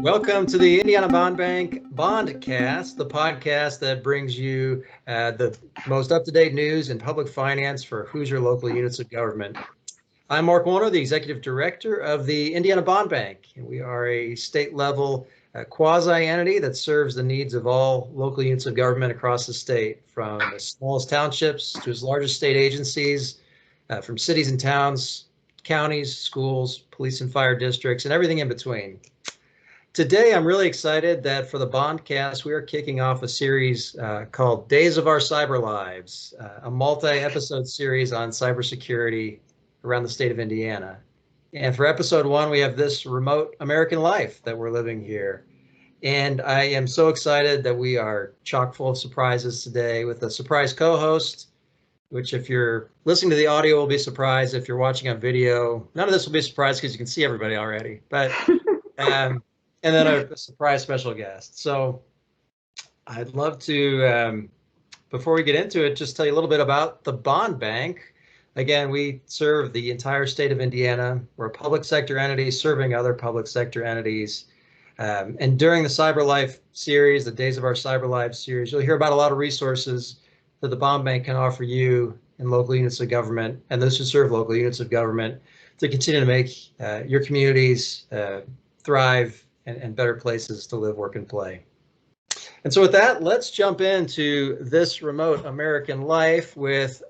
Welcome to the Indiana Bond Bank Bondcast, the podcast that brings you the most up-to-date news in public finance for Hoosier local units of government. I'm Mark Warner, the Executive Director of the Indiana Bond Bank, and we are a state-level quasi-entity that serves the needs of all local units of government across the state, from as small as townships to as large as state agencies, from cities and towns, counties, schools, police and fire districts, and everything in between. Today, I'm really excited that for the Bondcast, we are kicking off a series called Days of Our Cyber Lives, a multi-episode series on cybersecurity around the state of Indiana. And for episode 1, we have this remote American life that we're living here. And I am so excited that we are chock full of surprises today with a surprise co-host, which if you're listening to the audio will be surprised. If you're watching on video, none of this will be a surprise because you can see everybody already. But and then a surprise special guest. So I'd love to, before we get into it, just tell you a little bit about the Bond Bank. Again, we serve the entire state of Indiana. We're a public sector entity serving other public sector entities. And during the Cyber Life series, the Days of Our Cyber Lives series, you'll hear about a lot of resources that the Bond Bank can offer you in local units of government and those who serve local units of government to continue to make your communities thrive and better places to live, work, and play. And so with that, let's jump into this remote American life with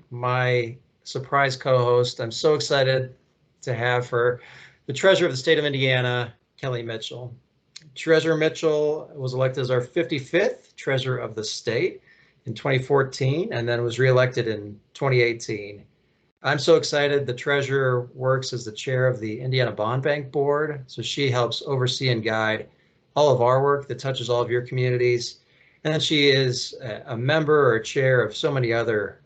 my surprise co-host. I'm so excited to have her, the Treasurer of the state of Indiana, Kelly Mitchell. Treasurer Mitchell was elected as our 55th Treasurer of the state in 2014 and then was reelected in 2018. I'm so excited. The treasurer works as the chair of the Indiana Bond Bank Board, so she helps oversee and guide all of our work that touches all of your communities. And then she is a member or chair of so many other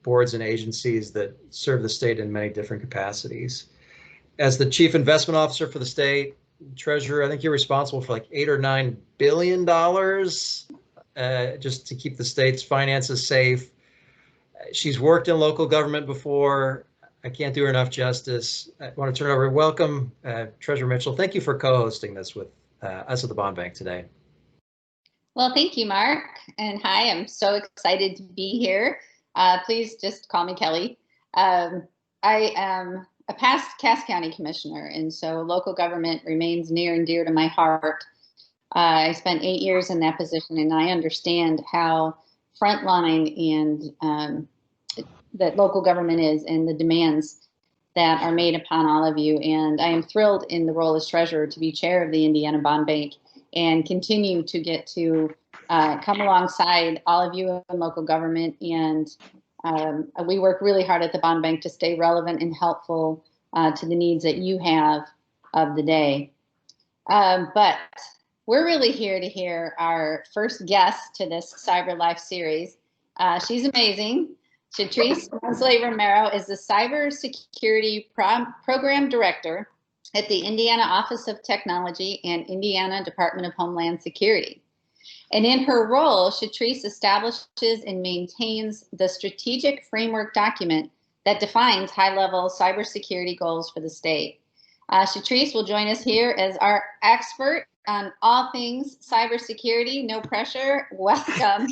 boards and agencies that serve the state in many different capacities. As the chief investment officer for the state, treasurer, I think you're responsible for like $8 or $9 billion just to keep the state's finances safe. She's worked in local government before. I can't do her enough justice. I want to turn it over. Welcome, Treasurer Mitchell. Thank you for co-hosting this with us at the Bond Bank today. Well, thank you, Mark. And hi, I'm so excited to be here. Please just call me Kelly. I am a past Cass County Commissioner, and so local government remains near and dear to my heart. I spent 8 years in that position, and I understand how frontline and that local government is and the demands that are made upon all of you. And I am thrilled in the role as treasurer to be chair of the Indiana Bond Bank and continue to get to come alongside all of you in local government. And we work really hard at the Bond Bank to stay relevant and helpful to the needs that you have of the day. But we're really here to hear our first guest to this Cyber Life series. She's amazing. Chatris Lee Romero is the Cybersecurity Program Director at the Indiana Office of Technology and Indiana Department of Homeland Security. And in her role, Chatris establishes and maintains the strategic framework document that defines high-level cybersecurity goals for the state. Chatris will join us here as our expert on all things cybersecurity. No pressure. Welcome.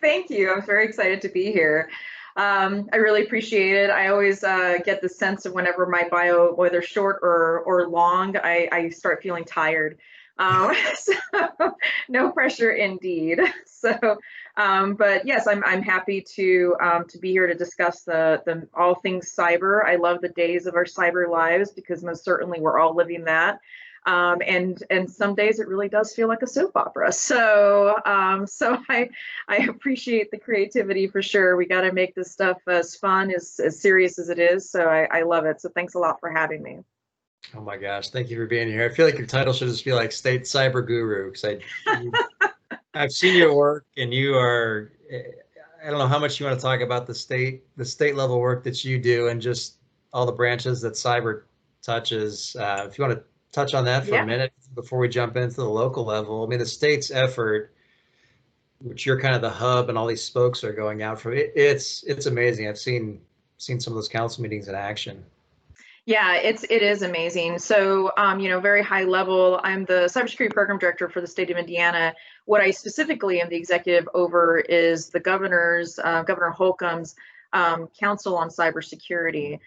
Thank you. I'm very excited to be here. I really appreciate it. I always get the sense of whenever my bio, whether short or long, I start feeling tired. So no pressure indeed. So, but yes, I'm happy to be here to discuss the all things cyber. I love the days of our cyber lives because most certainly we're all living that. And some days it really does feel like a soap opera. So I appreciate the creativity for sure. We got to make this stuff as fun, as serious as it is. So I love it. So thanks a lot for having me. Oh my gosh, thank you for being here. I feel like your title should just be like State Cyber Guru, because I've seen your work, and you are, I don't know how much you want to talk about the state level work that you do and just all the branches that cyber touches. If you want to touch on that for a minute before we jump into the local level. I mean, the state's effort, which you're kind of the hub and all these spokes are going out from, it's amazing. I've seen some of those council meetings in action. Yeah, it is amazing. So, very high level. I'm the cybersecurity program director for the state of Indiana. What I specifically am the executive over is the Governor Holcomb's Council on Cybersecurity.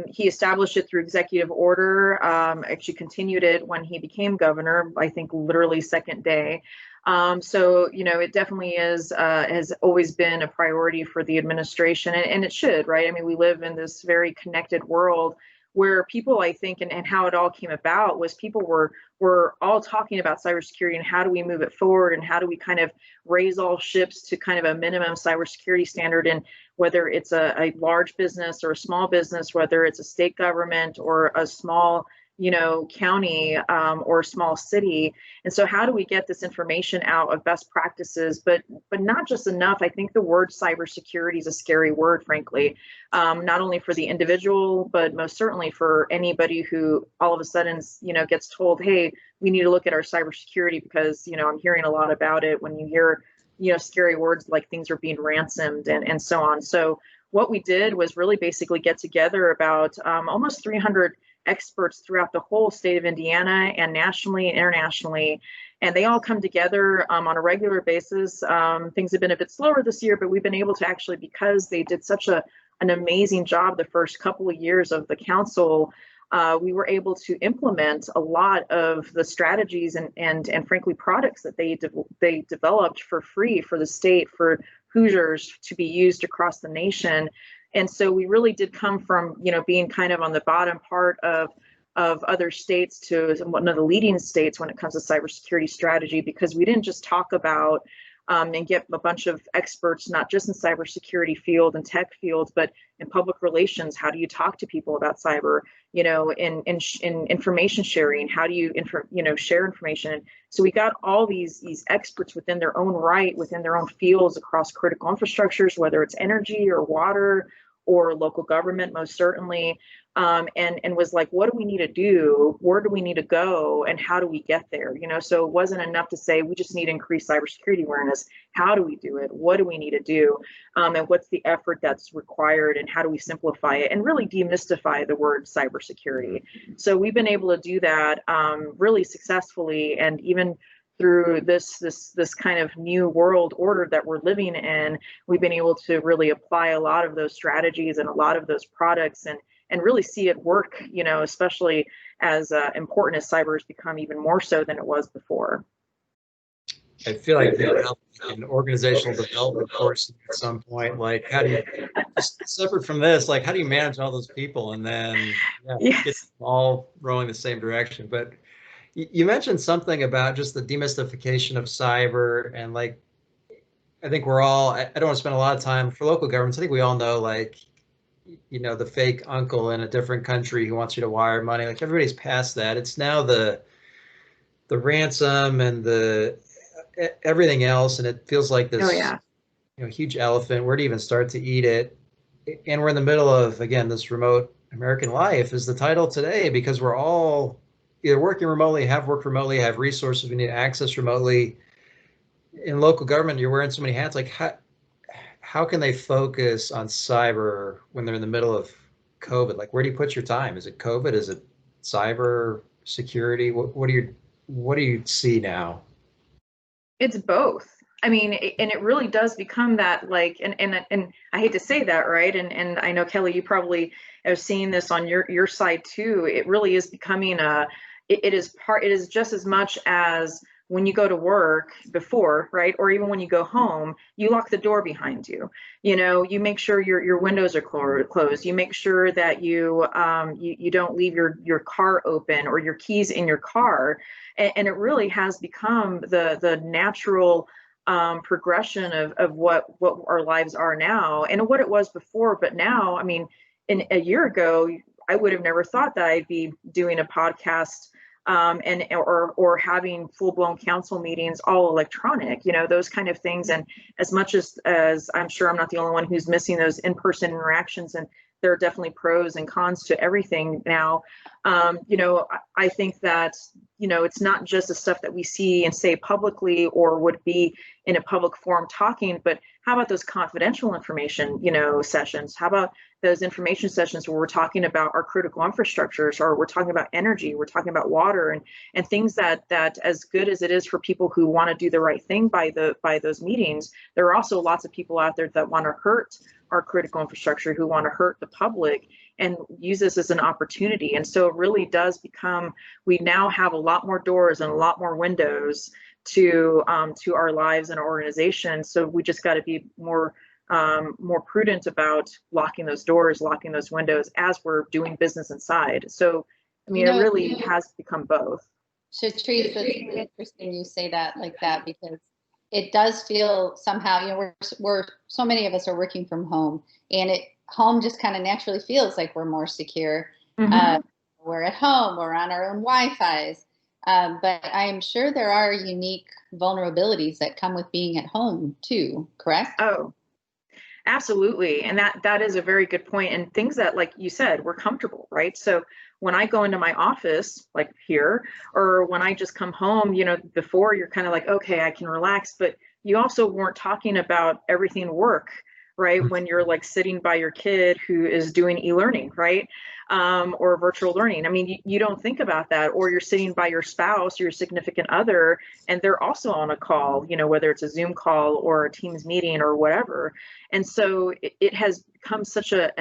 He established it through executive order. Actually, continued it when he became governor. I think literally second day. So, it definitely has always been a priority for the administration, and it should, right? I mean, we live in this very connected world where people, I think, and how it all came about was people were all talking about cybersecurity and how do we move it forward and how do we kind of raise all ships to kind of a minimum cybersecurity standard, and whether it's a large business or a small business, whether it's a state government or a small county or a small city. And so how do we get this information out of best practices, but not just enough? I think the word cybersecurity is a scary word, frankly, not only for the individual, but most certainly for anybody who all of a sudden, gets told, hey, we need to look at our cybersecurity because, I'm hearing a lot about it when you hear, scary words like things are being ransomed and so on. So what we did was really basically get together about almost 300 experts throughout the whole state of Indiana and nationally and internationally. And they all come together on a regular basis. Things have been a bit slower this year, but we've been able to actually, because they did such an amazing job the first couple of years of the council, we were able to implement a lot of the strategies and frankly products that they developed for free for the state, for Hoosiers to be used across the nation. And so we really did come from, being kind of on the bottom part of other states to one of the leading states when it comes to cybersecurity strategy, because we didn't just talk about and get a bunch of experts, not just in cybersecurity field and tech fields, but in public relations. How do you talk to people about cyber? In information sharing, how do you share information? So we got all these experts within their own right, within their own fields across critical infrastructures, whether it's energy or water or local government, most certainly, and was like, what do we need to do? Where do we need to go? And how do we get there? So it wasn't enough to say we just need to increase cybersecurity awareness. How do we do it? What do we need to do? And what's the effort that's required? And how do we simplify it and really demystify the word cybersecurity? So we've been able to do that really successfully, and even through this kind of new world order that we're living in, we've been able to really apply a lot of those strategies and a lot of those products and really see it work, especially as important as cyber has become, even more so than it was before. I feel like they help an organizational development course at some point. Like, how do you, just separate from this, like, how do you manage all those people and then Yes. get them all rowing the same direction? But you mentioned something about just the demystification of cyber, and like, I think we're all, I don't want to spend a lot of time for local governments. I think we all know, like, the fake uncle in a different country who wants you to wire money. Like, everybody's past that. It's now the ransom and the everything else, and it feels like this huge elephant. Where to even start to eat it? And we're in the middle of, again, this remote American life is the title today, because we're all either working remotely, have worked remotely, have resources we need to access remotely. In local government, you're wearing so many hats. Like, how can they focus on cyber when they're in the middle of COVID? Like, where do you put your time? Is it COVID? Is it cyber security? What do you see now? It's both. I mean, and it really does become that, like, and I hate to say that, right? And I know, Kelly, you probably have seen this on your side too. It really is becoming it is just as much as when you go to work before, right? Or even when you go home, you lock the door behind you. You make sure your windows are closed. You make sure that you don't leave your car open or your keys in your car. And it really has become the natural progression of what our lives are now and what it was before. But now, I mean, in a year ago, I would have never thought that I'd be doing a podcast or having full-blown council meetings all electronic, those kind of things. And as much as I'm sure I'm not the only one who's missing those in-person interactions, and there are definitely pros and cons to everything now. I think that, it's not just the stuff that we see and say publicly or would be in a public forum talking, but how about those confidential information, sessions? How about those information sessions where we're talking about our critical infrastructures, or we're talking about energy, we're talking about water, and things that as good as it is for people who want to do the right thing by those meetings, there are also lots of people out there that want to hurt our critical infrastructure, who want to hurt the public and use this as an opportunity. And so it really does become, we now have a lot more doors and a lot more windows to our lives and our organization. So we just got to be more prudent about locking those doors, locking those windows as we're doing business inside. So, I mean, it really has become both. Chatris, it's interesting you say that like that, because it does feel somehow, you know, we're so many of us are working from home, and home just kind of naturally feels like we're more secure. Mm-hmm. We're at home, we're on our own Wi-Fi's, but I'm sure there are unique vulnerabilities that come with being at home too, correct? Oh, absolutely. And that is a very good point. And things that, like you said, we're comfortable, right? So when I go into my office, like here, or when I just come home, you know, before you're kind of like, okay, I can relax, but you also weren't talking about everything work, right? When you're like sitting by your kid who is doing e-learning, right? Or virtual learning. I mean, you don't think about that. Or you're sitting by your spouse, your significant other, and they're also on a call, you know, whether it's a Zoom call or a Teams meeting or whatever. And so it has become such a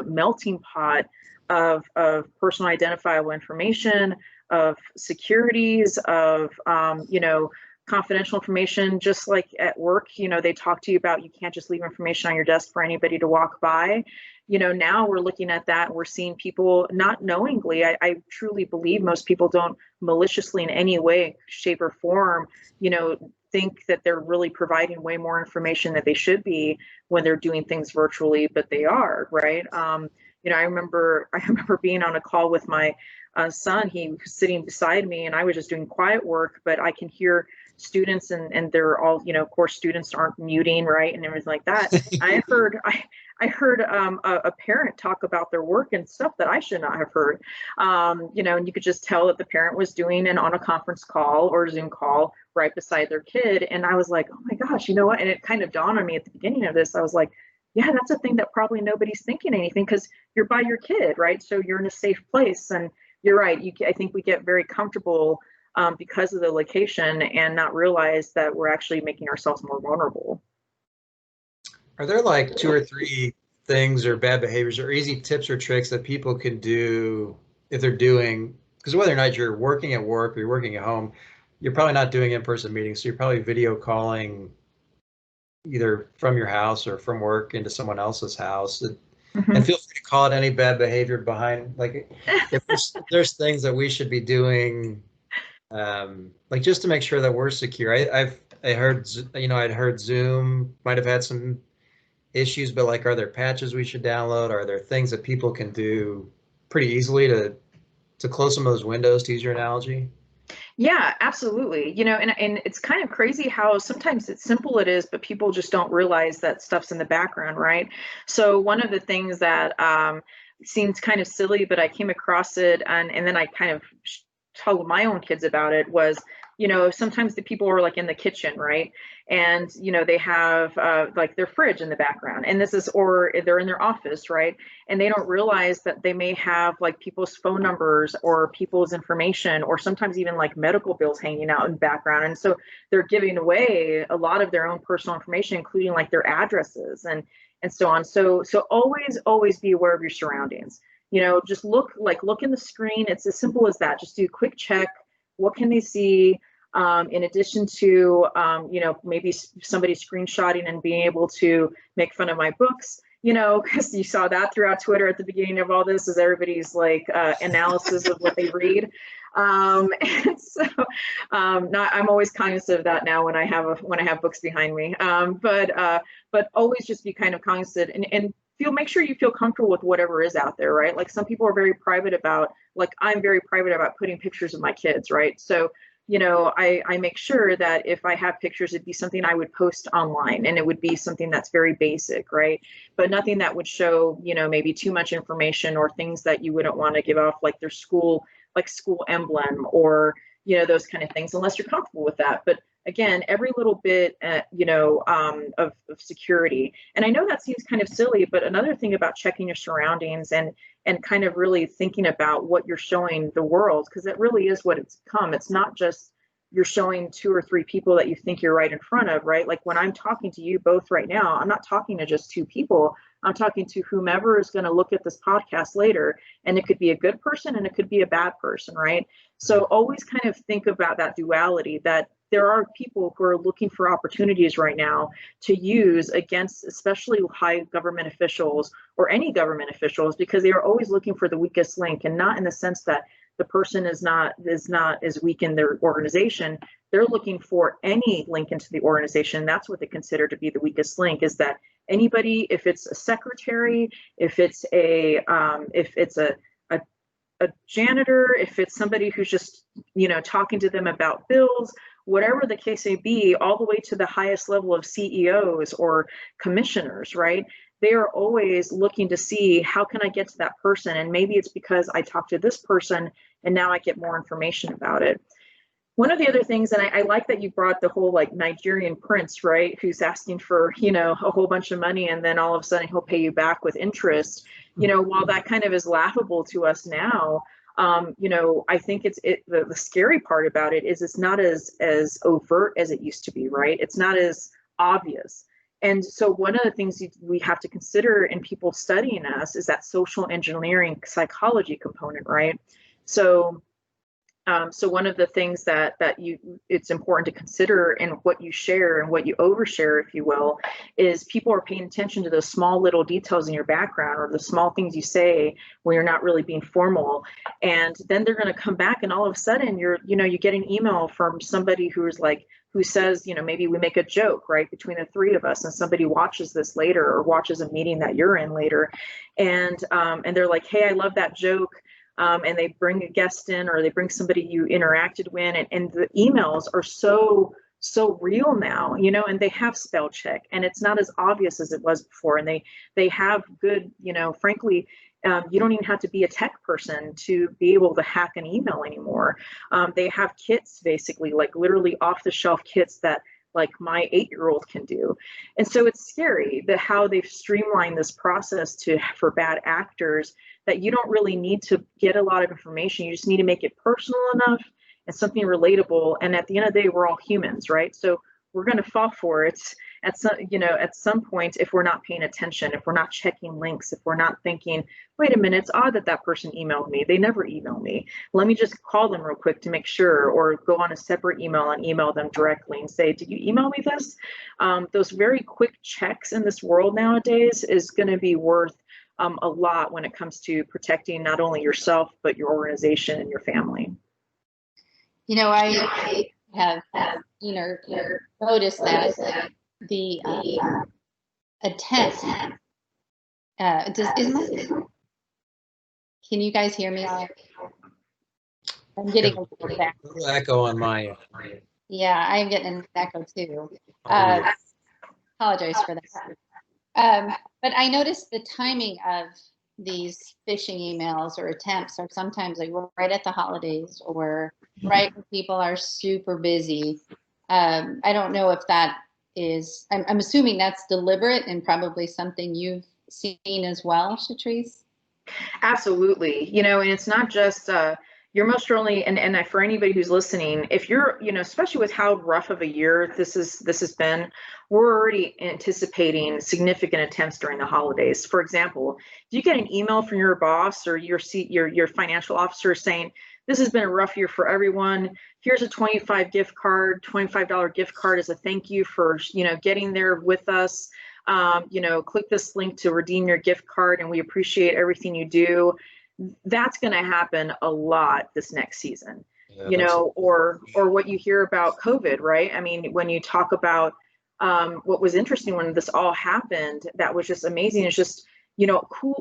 melting pot of personal identifiable information, of securities, of, you know, confidential information. Just like at work, you know, they talk to you about, you can't just leave information on your desk for anybody to walk by. You know, now we're looking at that, and we're seeing people not knowingly. I truly believe most people don't maliciously in any way, shape, or form, you know, think that they're really providing way more information that they should be when they're doing things virtually, but they are, right? You know, I remember being on a call with my son. He was sitting beside me, and I was just doing quiet work, but I can hear students, and they're all, you know, of course, students aren't muting, right, and everything like that. I heard a parent talk about their work and stuff that I should not have heard. You know, and you could just tell that the parent was doing it on a conference call or Zoom call right beside their kid. And I was like, oh my gosh, you know what? And it kind of dawned on me at the beginning of this. I was like, yeah, that's a thing that probably nobody's thinking anything, because you're by your kid, right? So you're in a safe place. And you're right. I think we get very comfortable because of the location, and not realize that we're actually making ourselves more vulnerable. Are there like 2 or 3 things or bad behaviors or easy tips or tricks that people can do if they're doing, because whether or not you're working at work or you're working at home, you're probably not doing in-person meetings. So you're probably video calling either from your house or from work into someone else's house. And feel free to call it any bad behavior behind, like if there's things that we should be doing, like just to make sure that we're secure. I heard, you know, I'd heard Zoom might have had some issues, but like, are there patches we should download? Are there things that people can do pretty easily to close some of those windows, to use your analogy? Yeah, absolutely. You know, and it's kind of crazy how sometimes it's simple it is, but people just don't realize that stuff's in the background, right? So one of the things that seems kind of silly, but I came across it, and then I kind of told my own kids about it, was, you know, sometimes the people are like in the kitchen, right? And, you know, they have like their fridge in the background, and this is, or they're in their office, right? And they don't realize that they may have like people's phone numbers or people's information, or sometimes even like medical bills hanging out in the background. And so they're giving away a lot of their own personal information, including like their addresses and so on. So always be aware of your surroundings. You know, just look in the screen. It's as simple as that. Just do a quick check. What can they see? In addition to, you know, maybe somebody screenshotting and being able to make fun of my books, you know, because you saw that throughout Twitter at the beginning of all this, is everybody's like analysis of what they read. And so I'm always cognizant of that now when I have books behind me. But always just be kind of cognizant and make sure you feel comfortable with whatever is out there, right? Like some people are very private about, like I'm very private about putting pictures of my kids, right? So, you know, I make sure that if I have pictures, it'd be something I would post online, and it would be something that's very basic, right? But nothing that would show, you know, maybe too much information or things that you wouldn't want to give off, like their school emblem, or, you know, those kind of things, unless you're comfortable with that. But again, every little bit, of security. And I know that seems kind of silly, but another thing about checking your surroundings and kind of really thinking about what you're showing the world, because it really is what it's become. It's not just you're showing 2 or 3 people that you think you're right in front of, right? Like when I'm talking to you both right now, I'm not talking to just 2 people. I'm talking to whomever is going to look at this podcast later, and it could be a good person and it could be a bad person, right? So always kind of think about that duality, that there are people who are looking for opportunities right now to use against especially high government officials or any government officials, because they are always looking for the weakest link, and not in the sense that the person is not as weak in their organization. They're looking for any link into the organization. That's what they consider to be the weakest link, is that anybody, if it's a secretary, if it's a janitor, if it's somebody who's just, talking to them about bills, whatever the case may be, all the way to the highest level of CEOs or commissioners, right? They are always looking to see, how can I get to that person? And maybe it's because I talked to this person and now I get more information about it. One of the other things, and I like that you brought the whole like Nigerian prince, right, who's asking for, a whole bunch of money, and then all of a sudden he'll pay you back with interest. While that kind of is laughable to us now, I think the scary part about it is it's not as overt as it used to be, right? It's not as obvious. And so one of the things we have to consider in people studying us is that social engineering psychology component, right? So one of the things that it's important to consider in what you share and what you overshare, if you will, is people are paying attention to those small little details in your background, or the small things you say when you're not really being formal. And then they're going to come back, and all of a sudden you get an email from somebody who says, maybe we make a joke, right, between the 3 of us, and somebody watches this later, or watches a meeting that you're in later, and they're like, hey, I love that joke. And they bring a guest in, or they bring somebody you interacted with, and the emails are so real now, and they have spell check, and it's not as obvious as it was before, and they have good, frankly, you don't even have to be a tech person to be able to hack an email anymore. They have kits, basically, like literally off the shelf kits that like my 8-year-old can do. And so it's scary that how they've streamlined this process for bad actors, that you don't really need to get a lot of information. You just need to make it personal enough and something relatable. And at the end of the day, we're all humans, right? So we're going to fall for it at some point, if we're not paying attention, if we're not checking links, if we're not thinking, wait a minute, it's odd that that person emailed me. They never email me. Let me just call them real quick to make sure, or go on a separate email and email them directly and say, did you email me this? Those very quick checks in this world nowadays is going to be worth a lot when it comes to protecting not only yourself, but your organization and your family. I have noticed that the attempt can you guys hear me? I'm getting a little back. Echo on my end. Yeah, I'm getting an echo too. Apologize for that. But I noticed the timing of these phishing emails or attempts are sometimes like right at the holidays, or right when people are super busy. I don't know if that is, I'm assuming that's deliberate and probably something you've seen as well, Chatris. Absolutely. And it's not just, you're most certainly, and for anybody who's listening, if you're, especially with how rough of a year this has been, we're already anticipating significant attempts during the holidays. For example, if you get an email from your boss or your financial officer saying, this has been a rough year for everyone, here's a $25 gift card, $25 gift card as a thank you for, getting there with us. Click this link to redeem your gift card, and we appreciate everything you do. That's going to happen a lot this next season, or what you hear about COVID, right? I mean, when you talk about what was interesting when this all happened, that was just amazing. It's just,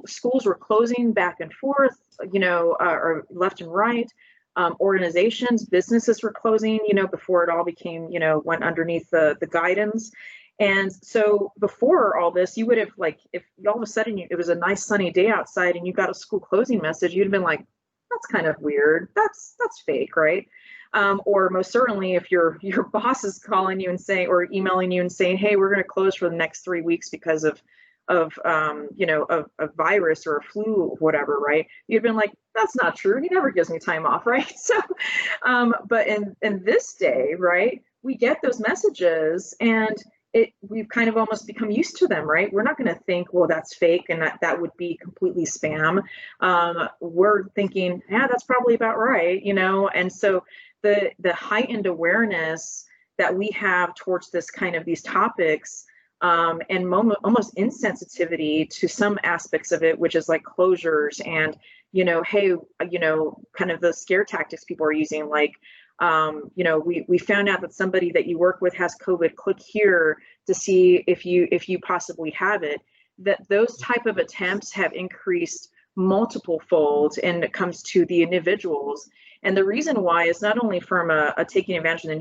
schools were closing back and forth, or left and right. Organizations, businesses were closing, before it all became, went underneath the guidance. And so before all this, you would have, like, if all of a sudden it was a nice sunny day outside and you got a school closing message, you'd have been like, that's kind of weird. That's fake, right? Or most certainly if your boss is calling you and saying, or emailing you and saying, hey, we're going to close for the next 3 weeks because of a virus or a flu or whatever, right? You'd been like, that's not true. He never gives me time off, right? So, but in this day, right, we get those messages and we've kind of almost become used to them, right? We're not going to think, well, that's fake and that would be completely spam. We're thinking, yeah, that's probably about right, And so the heightened awareness that we have towards these topics, and almost insensitivity to some aspects of it, which is like closures and, hey, kind of the scare tactics people are using, like, we found out that somebody that you work with has COVID, click here to see if you possibly have it. That those type of attempts have increased multiple folds and it comes to the individuals. And the reason why is not only from a taking advantage of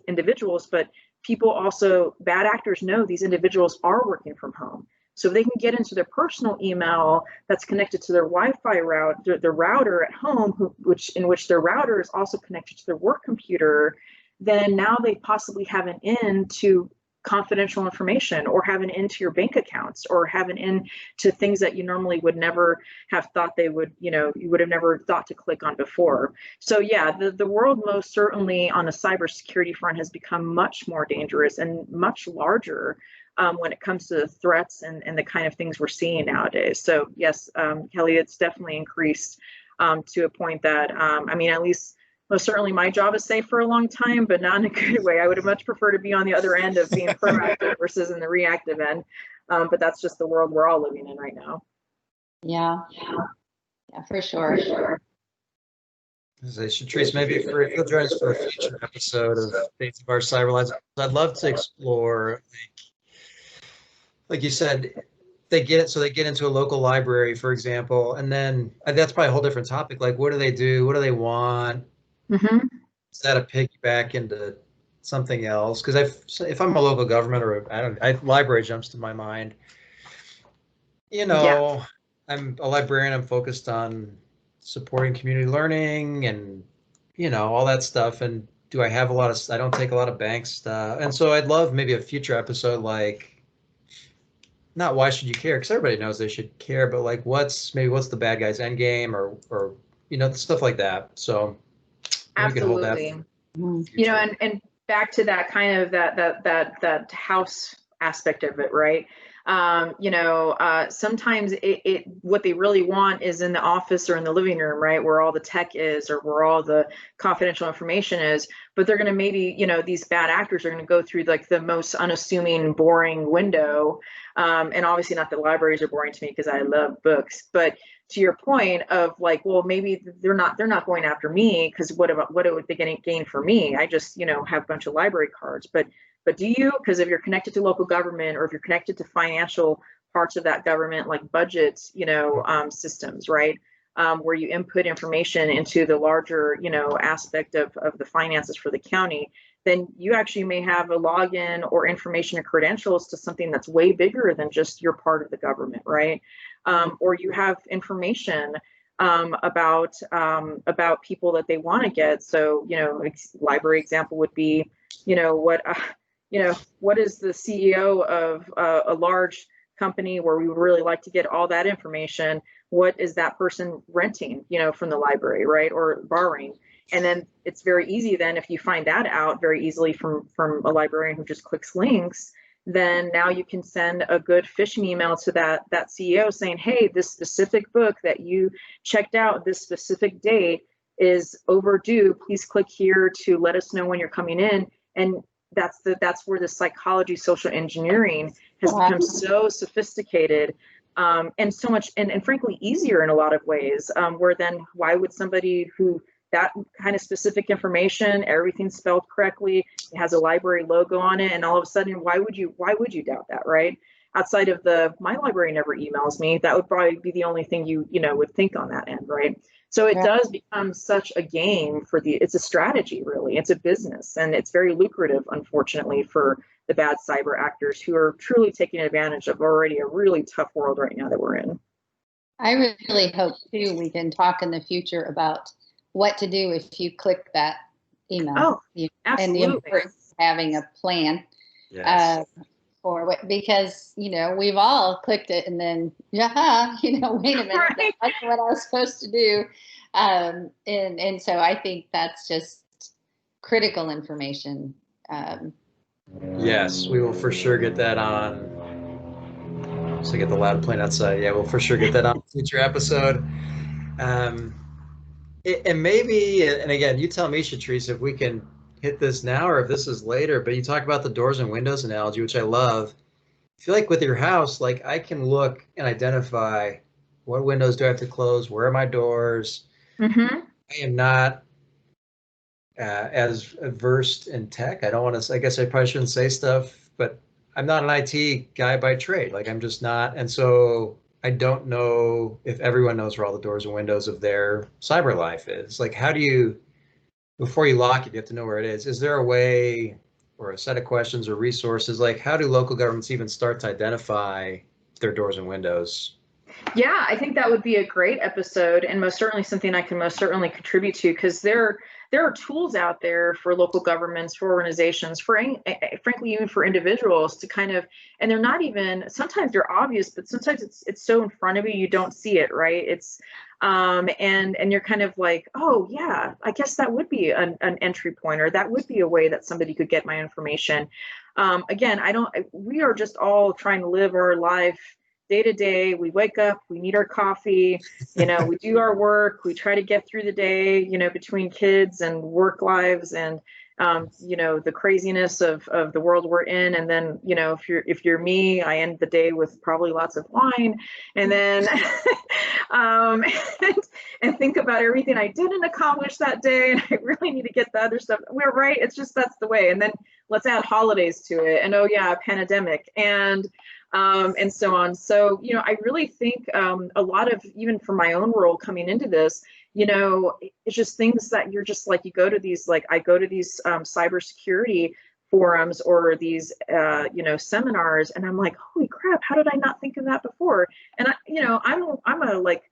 individuals, but people also, bad actors know these individuals are working from home. So they can get into their personal email that's connected to their Wi-Fi their router at home, in which their router is also connected to their work computer. Then now they possibly have an in to confidential information, or have an into your bank accounts, or have an in to things that you normally would never have thought they would, you would have never thought to click on before. So yeah, the world most certainly on the cybersecurity front has become much more dangerous and much larger when it comes to the threats and the kind of things we're seeing nowadays. So yes, Kelly, it's definitely increased to a point that, at least most certainly my job is safe for a long time, but not in a good way. I would much prefer to be on the other end of being proactive versus in the reactive end. But that's just the world we're all living in right now. Yeah, for sure. Chatris, maybe if you'll join us for a future episode of Fates of Our Cyber Lives, I'd love to explore, like you said, they get into a local library, for example, and then that's probably a whole different topic. Like, what do they do? What do they want? Mm-hmm. Is that a piggyback into something else? Because if I'm a local government library jumps to my mind. Yeah. I'm a librarian. I'm focused on supporting community learning and, all that stuff. And I don't take a lot of bank stuff. And so I'd love maybe a future episode, like, not why should you care? Because everybody knows they should care, but like, what's the bad guy's end game or stuff like that. So we could hold that. Absolutely. And back to that kind of that house aspect of it, right? Sometimes what they really want is in the office or in the living room, right, where all the tech is or where all the confidential information is. But they're going to maybe, these bad actors are going to go through like the most unassuming, boring window. And obviously not that libraries are boring to me because I love books, but to your point of like, well, maybe they're not going after me because what would they gain for me? I just, have a bunch of library cards, but do you? Because if you're connected to local government or if you're connected to financial parts of that government, like budgets, systems, right? Where you input information into the larger, aspect of the finances for the county, then you actually may have a login or information or credentials to something that's way bigger than just your part of the government, right? Or you have information about people that they want to get. So, library example would be, what is the CEO of a large company where we would really like to get all that information? What is that person renting, from the library, right? Or borrowing? And then it's very easy then if you find that out very easily from a librarian who just clicks links, then now you can send a good phishing email to that CEO saying, hey, this specific book that you checked out this specific date is overdue. Please click here to let us know when you're coming in. And that's where the psychology, social engineering has become so sophisticated and so much and frankly easier in a lot of ways. Where then why would somebody who that kind of specific information, everything's spelled correctly, it has a library logo on it, and all of a sudden, why would you doubt that, right? Outside of my library never emails me, that would probably be the only thing you would think on that end, right? So it does become such a game it's a strategy, really. It's a business, and it's very lucrative, unfortunately, for the bad cyber actors who are truly taking advantage of already a really tough world right now that we're in. I really hope too we can talk in the future about what to do if you click that email. Oh, And the absolutely. importance of having a plan. Yes. For what, because, we've all clicked it and then, wait a minute, Right. that's what I was supposed to do. And so I think that's just critical information. Yes, we will for sure get that on. So get the loud plane outside. Yeah, we'll for sure get that on a future episode. And maybe, and again, you tell me, Chatris, if we can hit this now or if this is later, but you talk about the doors and windows analogy, which I love. I feel like with your house, like I can look and identify what windows do I have to close, where are my doors. Mm-hmm. I am not as versed in tech. I don't want to, I guess I probably shouldn't say stuff, but I'm not an IT guy by trade. Like I'm just not. And so I don't know if everyone knows where all the doors and windows of their cyber life is. Like, how do you, before you lock it, you have to know where it is. Is there a way or a set of questions or resources? Like, how do local governments even start to identify their doors and windows? Yeah, I think that would be a great episode, and most certainly something I can most certainly contribute to, because there are tools out there for local governments, for organizations, for frankly even for individuals to kind of, and they're not even, sometimes they're obvious, but sometimes it's so in front of you don't see it, right? It's and you're kind of like, oh yeah, I guess that would be an entry point, or that would be a way that somebody could get my information. Again, we are just all trying to live our life day to day. We wake up, we need our coffee, we do our work, we try to get through the day, between kids and work lives and, the craziness of the world we're in. And then, if you're me, I end the day with probably lots of wine, and then, and think about everything I didn't accomplish that day. And I really need to get the other stuff. We're right. It's just, that's the way. And then let's add holidays to it. And, oh yeah, pandemic. And so on. So, I really think a lot of, even from my own role coming into this, it's just things that you're just like, you go to these, like I go to these cybersecurity forums or these, seminars, and I'm like, holy crap, how did I not think of that before? And I'm a like,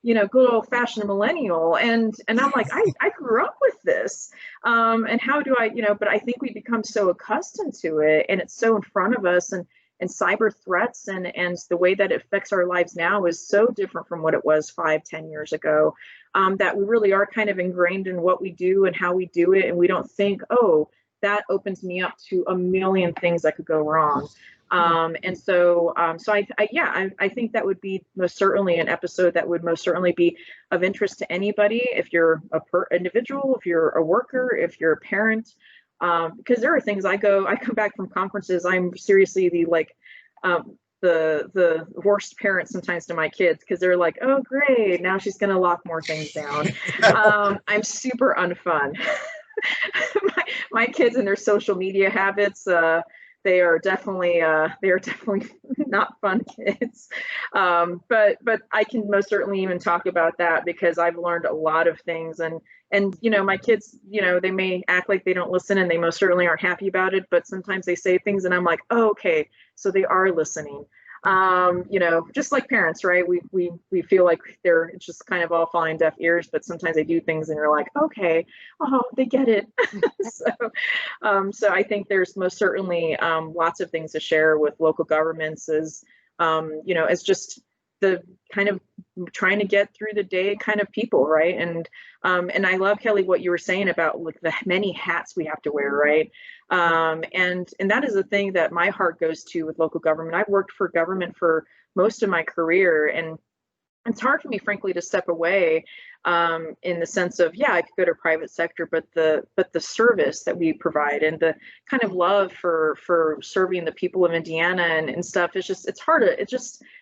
good old fashioned millennial. And I'm like, I grew up with this. And how do I, but I think we become so accustomed to it, and it's so in front of us, and cyber threats and the way that it affects our lives now is so different from what it was 5-10 years ago, that we really are kind of ingrained in what we do and how we do it. And we don't think, oh, that opens me up to a million things that could go wrong. And so I think that would be most certainly an episode that would most certainly be of interest to anybody. If you're individual, if you're a worker, if you're a parent, because there are things I come back from conferences, I'm seriously the worst parent sometimes to my kids, because they're like, oh great, now she's going to lock more things down. I'm super unfun. my kids and their social media habits, they are definitely not fun kids. But I can most certainly even talk about that, because I've learned a lot of things, and my kids, they may act like they don't listen, and they most certainly aren't happy about it, but sometimes they say things and I'm like, oh, okay, so they are listening. Just like parents, right? We feel like it's just kind of all falling deaf ears, but sometimes they do things and you're like, okay, oh, they get it. So I think there's most certainly lots of things to share with local governments, as just the kind of trying to get through the day kind of people, right? And I love, Kelly, what you were saying about like the many hats we have to wear, right? And that is the thing that my heart goes to with local government. I've worked for government for most of my career, and it's hard for me, frankly, to step away, in the sense of, yeah, I could go to private sector, but the service that we provide and the kind of love for serving the people of Indiana and stuff, it's hard to,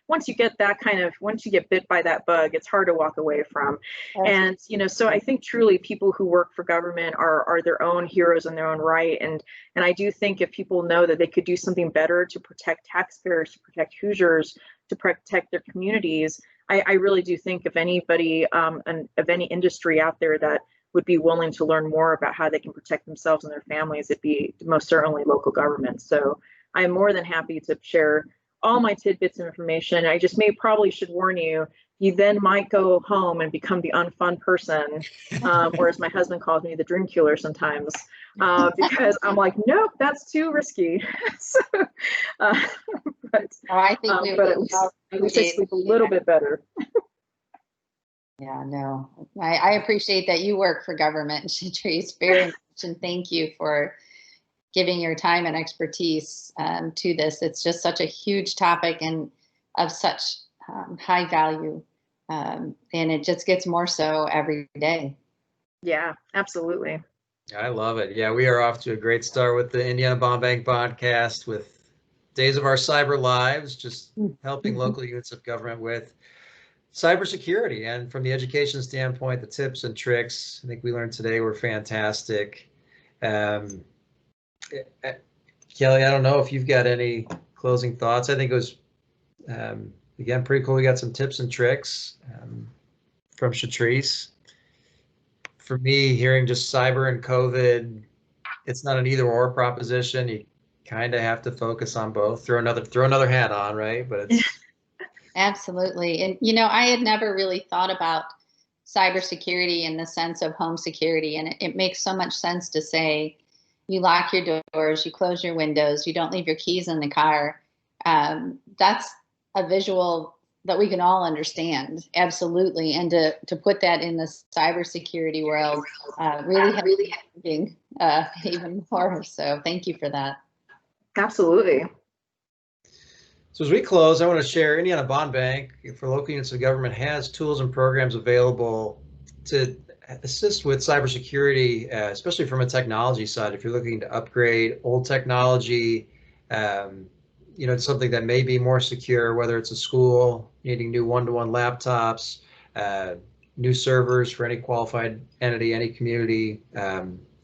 once you get bit by that bug, it's hard to walk away from. And, so I think truly people who work for government are their own heroes in their own right. And I do think if people know that they could do something better to protect taxpayers, to protect Hoosiers, to protect their communities, I really do think if anybody, of any industry out there that would be willing to learn more about how they can protect themselves and their families, it'd be most certainly local government. So I'm more than happy to share all my tidbits of information. I just probably should warn you, you then might go home and become the unfun person, or as my husband calls me, the dream killer sometimes, because I'm like, nope, that's too risky. So, but I think but at least I sleep a little bit better. Yeah, no, I appreciate that you work for government, Chatris, very much, and thank you for giving your time and expertise to this. It's just such a huge topic and of such high value, and it just gets more so every day. Yeah, absolutely. I love it. Yeah, we are off to a great start with the Indiana Bond Bank podcast with Days of Our Cyber Lives, just helping local units of government with cybersecurity. And from the education standpoint, the tips and tricks I think we learned today were fantastic. Kelly, I don't know if you've got any closing thoughts. I think it was, again, pretty cool. We got some tips and tricks from Chatris. For me, hearing just cyber and COVID, it's not an either or proposition. You kind of have to focus on both. Throw another hat on, right? But it's Absolutely. And, I had never really thought about cybersecurity in the sense of home security. And it makes so much sense to say you lock your doors, you close your windows, you don't leave your keys in the car. That's a visual that we can all understand. Absolutely. And to put that in the cybersecurity world really even more. So thank you for that. Absolutely. So as we close, I want to share Indiana Bond Bank for local units of government has tools and programs available to assist with cybersecurity, especially from a technology side. If you're looking to upgrade old technology, something that may be more secure, whether it's a school needing new one-to-one laptops, new servers for any qualified entity, any community,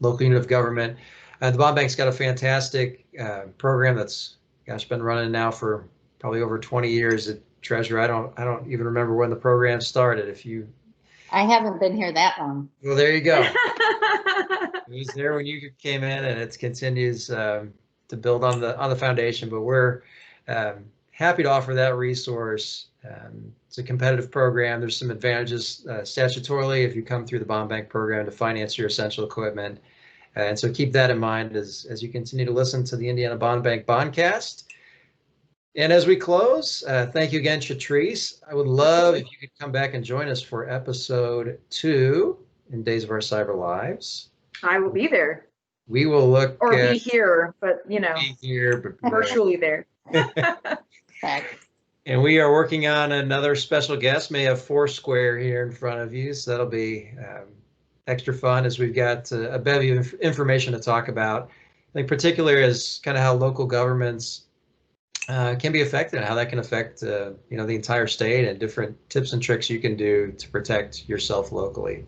local unit of government. The Bond Bank's got a fantastic program that's, been running now for probably over 20 years at Treasurer. I don't even remember when the program started. I haven't been here that long. Well, there you go. It was there when you came in, and it continues to build on the foundation. But we're happy to offer that resource. It's a competitive program. There's some advantages statutorily if you come through the Bond Bank program to finance your essential equipment. And so keep that in mind as you continue to listen to the Indiana Bond Bank Bondcast. And as we close, thank you again, Chatris. I would love if you could come back and join us for episode 2 in Days of Our Cyber Lives. I will be there. We will look or be here, but be here, but virtually there. And we are working on another special guest. May have Foursquare here in front of you, so that'll be extra fun as we've got a bevy of information to talk about. I think particularly is kind of how local governments can be affected and how that can affect the entire state and different tips and tricks you can do to protect yourself locally.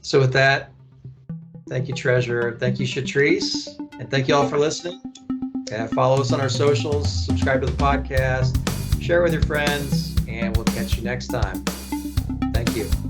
So with that, thank you, Treasurer. Thank you, Chatris. And thank you all for listening. Follow us on our socials, subscribe to the podcast, share with your friends, and we'll catch you next time. Thank you.